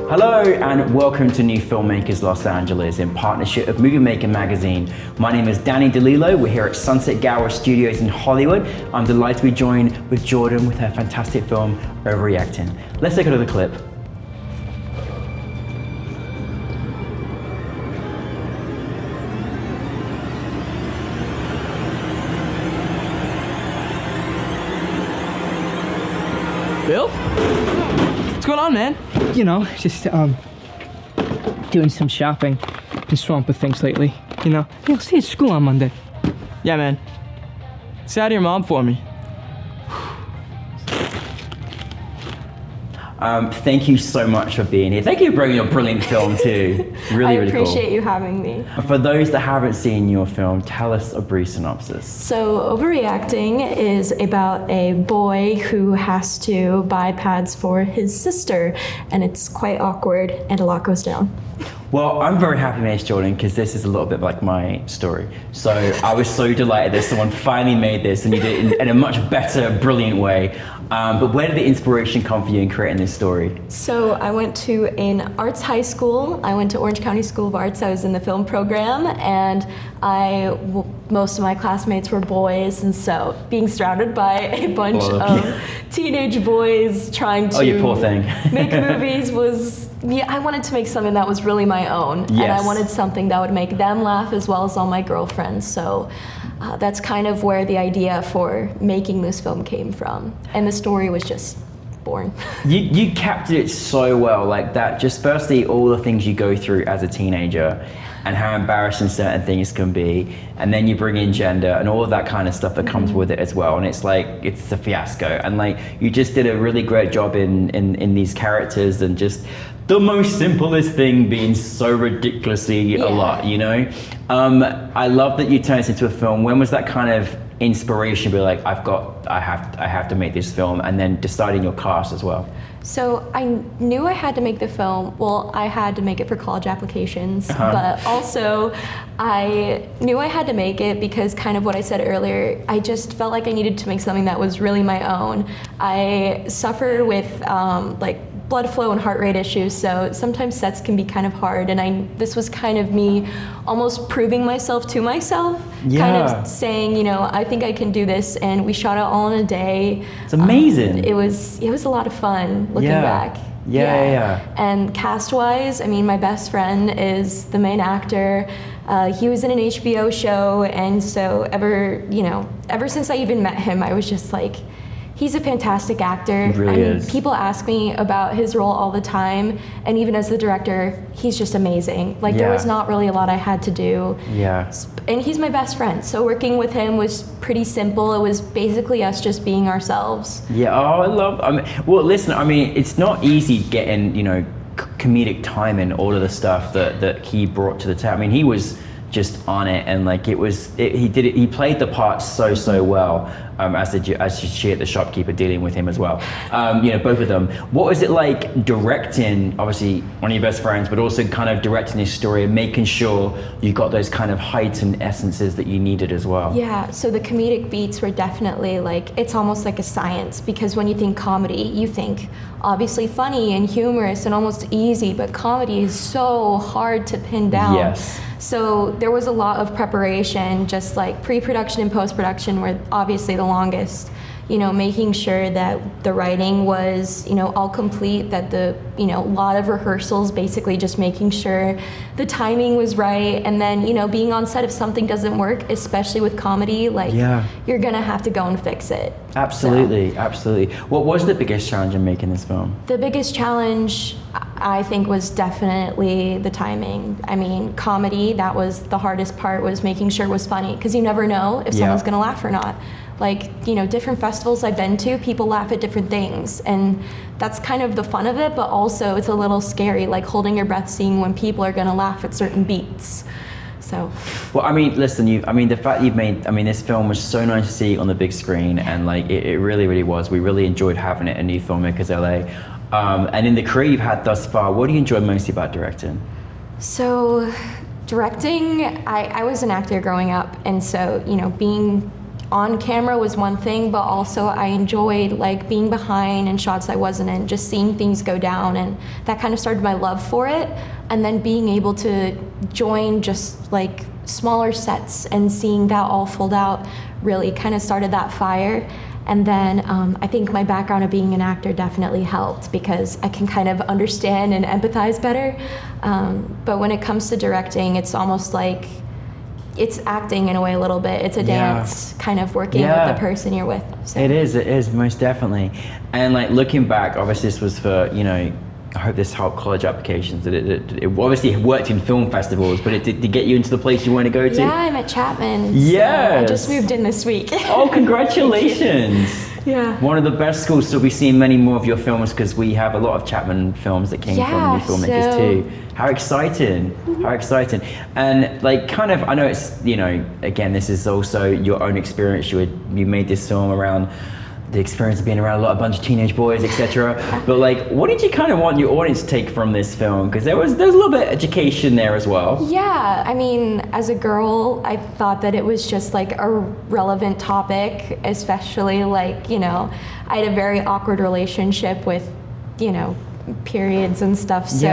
Hello and welcome to NewFilmmakers Los Angeles in partnership with Movie Maker magazine. My name is Danny DeLillo. We're here at Sunset Gower Studios in Hollywood. I'm delighted to be joined with Jordan with her fantastic film, Overreacting. Let's take a look at the clip. Bill? What's going on, man? You know, just doing some shopping. Been swamped with things lately. You know, you'll see at school on Monday. Yeah, man. Say hi to your mom for me. Thank you so much for being here. Thank you for bringing a brilliant film too. Really, really cool. I appreciate you having me. For those that haven't seen your film, tell us a brief synopsis. So Overreacting is about a boy who has to buy pads for his sister, and it's quite awkward and a lot goes down. Well, I'm very happy, Miss Jordan, because this is a little bit like my story. So I was so delighted that someone finally made this and you did it in a much better, brilliant way. But where did the inspiration come for you in creating this story? So I went to an arts high school. I went to Orange County School of Arts. I was in the film program, and most of my classmates were boys, and so being surrounded by a bunch of teenage boys trying to you poor thing. make movies was, I wanted to make something that was really my own. Yes. And I wanted something that would make them laugh as well as all my girlfriends. So that's kind of where the idea for making this film came from. And the story was just born. You captured it so well, like that. Just firstly, all the things you go through as a teenager and how embarrassing certain things can be. And then you bring in gender and all of that kind of stuff that comes with it as well. And it's like, it's a fiasco. And like, you just did a really great job in these characters, and just the most simplest thing being so ridiculously a lot, you know? I love that you turned this into a film. When was that kind of inspiration to be like, I have to make this film, and then deciding your cast as well? So I knew I had to make the film. Well, I had to make it for college applications, but also I knew I had to make it because, kind of what I said earlier, I just felt like I needed to make something that was really my own. I suffer with like blood flow and heart rate issues, so sometimes sets can be kind of hard, and this was kind of me almost proving myself to myself, kind of saying, you know, I think I can do this, and we shot it all in a day. It's amazing. It was a lot of fun looking back. Yeah. And cast-wise, I mean, my best friend is the main actor. He was in an HBO show, and so ever since I even met him, I was just like, he's a fantastic actor. He really is. People ask me about his role all the time, and even as the director, he's just amazing. Like, there was not really a lot I had to do. Yeah. And he's my best friend, so working with him was pretty simple. It was basically us just being ourselves. Yeah, well, listen, I mean, it's not easy getting, you know, comedic timing, all of the stuff that he brought to the table. I mean, he was just on it, and like he played the part so well, as she at the shopkeeper dealing with him as well, you know, both of them. What was it like directing, obviously one of your best friends, but also kind of directing this story and making sure you got those kind of heightened essences that you needed as well? Yeah, so the comedic beats were definitely like, it's almost like a science, because when you think comedy, you think obviously funny and humorous and almost easy, but comedy is so hard to pin down. Yes. So there was a lot of preparation, just like pre-production and post-production were obviously the longest. You know, making sure that the writing was, you know, all complete, that a lot of rehearsals, basically just making sure the timing was right, and then, you know, being on set if something doesn't work, especially with comedy, like, you're gonna have to go and fix it. Absolutely. What was the biggest challenge in making this film? The biggest challenge, I think, was definitely the timing. I mean, comedy, that was the hardest part, was making sure it was funny, because you never know if someone's gonna laugh or not. Like, you know, different festivals I've been to, people laugh at different things, and that's kind of the fun of it, but also it's a little scary, like holding your breath, seeing when people are gonna laugh at certain beats. So. Well, I mean, listen, the fact you've made, this film was so nice to see on the big screen, and like, it really, really was. We really enjoyed having it at NewFilmmakers LA. And in the career you've had thus far, what do you enjoy mostly about directing? So, directing, I was an actor growing up, and so, you know, being on camera was one thing, but also I enjoyed like being behind in shots I wasn't in, just seeing things go down, and that kind of started my love for it. And then being able to join just like smaller sets and seeing that all fold out really kind of started that fire. And then I think my background of being an actor definitely helped because I can kind of understand and empathize better. But when it comes to directing, it's almost like it's acting in a way a little bit. It's a dance, kind of working with the person you're with. So. It is most definitely. And like looking back, obviously this was for, you know, I hope this helped college applications. It obviously worked in film festivals, but it did get you into the place you want to go to? Yeah, I'm at Chapman. Yes. So I just moved in this week. Oh, congratulations. Yeah. One of the best schools, so we've seen many more of your films because we have a lot of Chapman films that came from NewFilmmakers too. How exciting, how exciting. And like kind of, I know it's, you know, again, this is also your own experience. You made this film around the experience of being around a bunch of teenage boys, etc. But like, what did you kind of want your audience to take from this film? Because there's a little bit of education there as well. Yeah, I mean, as a girl, I thought that it was just like a relevant topic, especially like, you know, I had a very awkward relationship with, you know, periods and stuff. So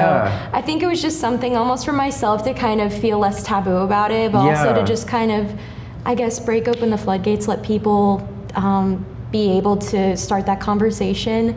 I think it was just something almost for myself to kind of feel less taboo about it, but also to just kind of, I guess, break open the floodgates, let people be able to start that conversation.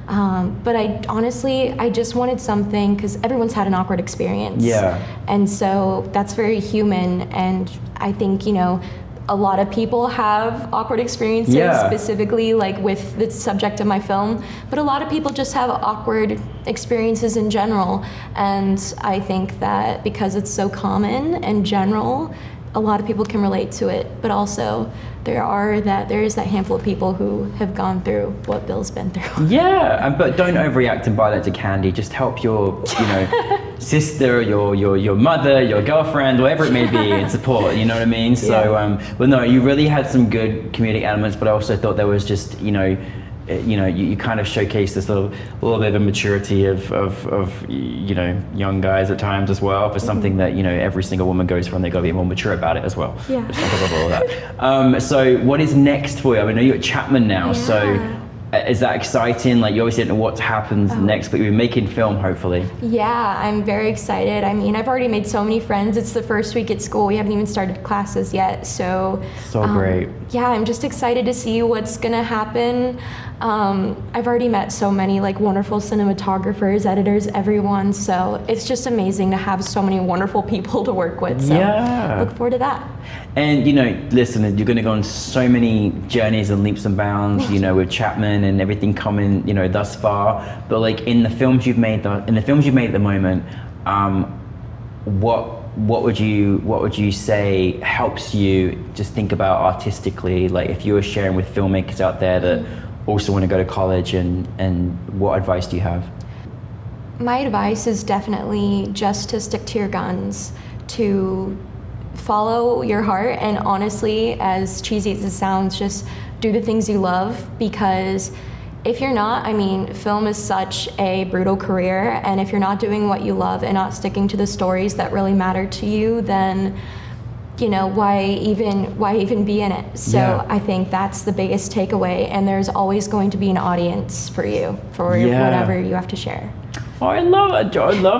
But I honestly just wanted something, because everyone's had an awkward experience. Yeah. And so that's very human. And I think, you know, a lot of people have awkward experiences, specifically like with the subject of my film, but a lot of people just have awkward experiences in general. And I think that because it's so common and general, a lot of people can relate to it, but also there is that handful of people who have gone through what Bill's been through. Yeah, but don't overreact and buy that to candy. Just help your, you know, sister, your mother, your girlfriend, whatever it may be, and support. You know what I mean? Yeah. So, but no, you really had some good comedic elements, but I also thought there was just, you kind of showcased this little bit of a maturity of you know, young guys at times as well, for something that, you know, every single woman goes from. They got to be more mature about it as well. Yeah. Just on top of all of that. So what is next for you? I mean, you're at Chapman now, so is that exciting? Like, you obviously don't know what happens next, but you're making film, hopefully. Yeah, I'm very excited. I mean, I've already made so many friends. It's the first week at school. We haven't even started classes yet, so great. Yeah, I'm just excited to see what's gonna happen. I've already met so many like wonderful cinematographers, editors, everyone. So it's just amazing to have so many wonderful people to work with. So look forward to that. And, you know, listen, you're going to go on so many journeys and leaps and bounds, you know, with Chapman and everything coming, you know, thus far. But like in the films you've made, at the moment, what would you say helps you just think about artistically? Like, if you were sharing with filmmakers out there that also want to go to college, and what advice do you have? My advice is definitely just to stick to your guns, to follow your heart, and honestly, as cheesy as it sounds, just do the things you love, because if you're not, I mean, film is such a brutal career, and if you're not doing what you love and not sticking to the stories that really matter to you, then, you know, why even be in it? So I think that's the biggest takeaway, and there's always going to be an audience for you, for whatever you have to share. Oh, I love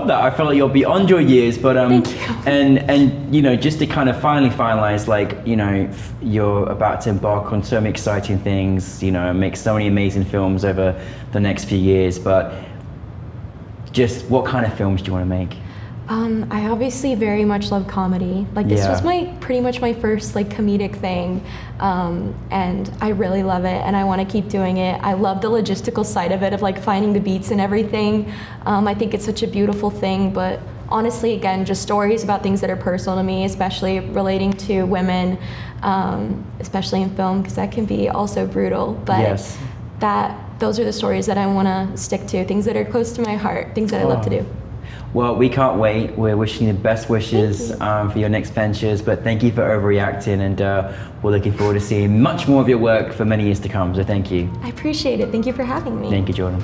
that. I feel like you're beyond your years, but thank you. And you know, just to kind of finally finalize, like, you know, you're about to embark on so many exciting things, you know, make so many amazing films over the next few years, but just what kind of films do you want to make? I obviously very much love comedy. Like, this was pretty much my first like comedic thing, and I really love it, and I want to keep doing it. I love the logistical side of it, of like finding the beats and everything. I think it's such a beautiful thing, but honestly, again, just stories about things that are personal to me, especially relating to women, especially in film, because that can be also brutal. But those are the stories that I want to stick to, things that are close to my heart, things that I love to do. Well, we can't wait. We're wishing you the best wishes for your next ventures, but thank you for overreacting, and we're looking forward to seeing much more of your work for many years to come, so thank you. I appreciate it. Thank you for having me. Thank you, Jordan.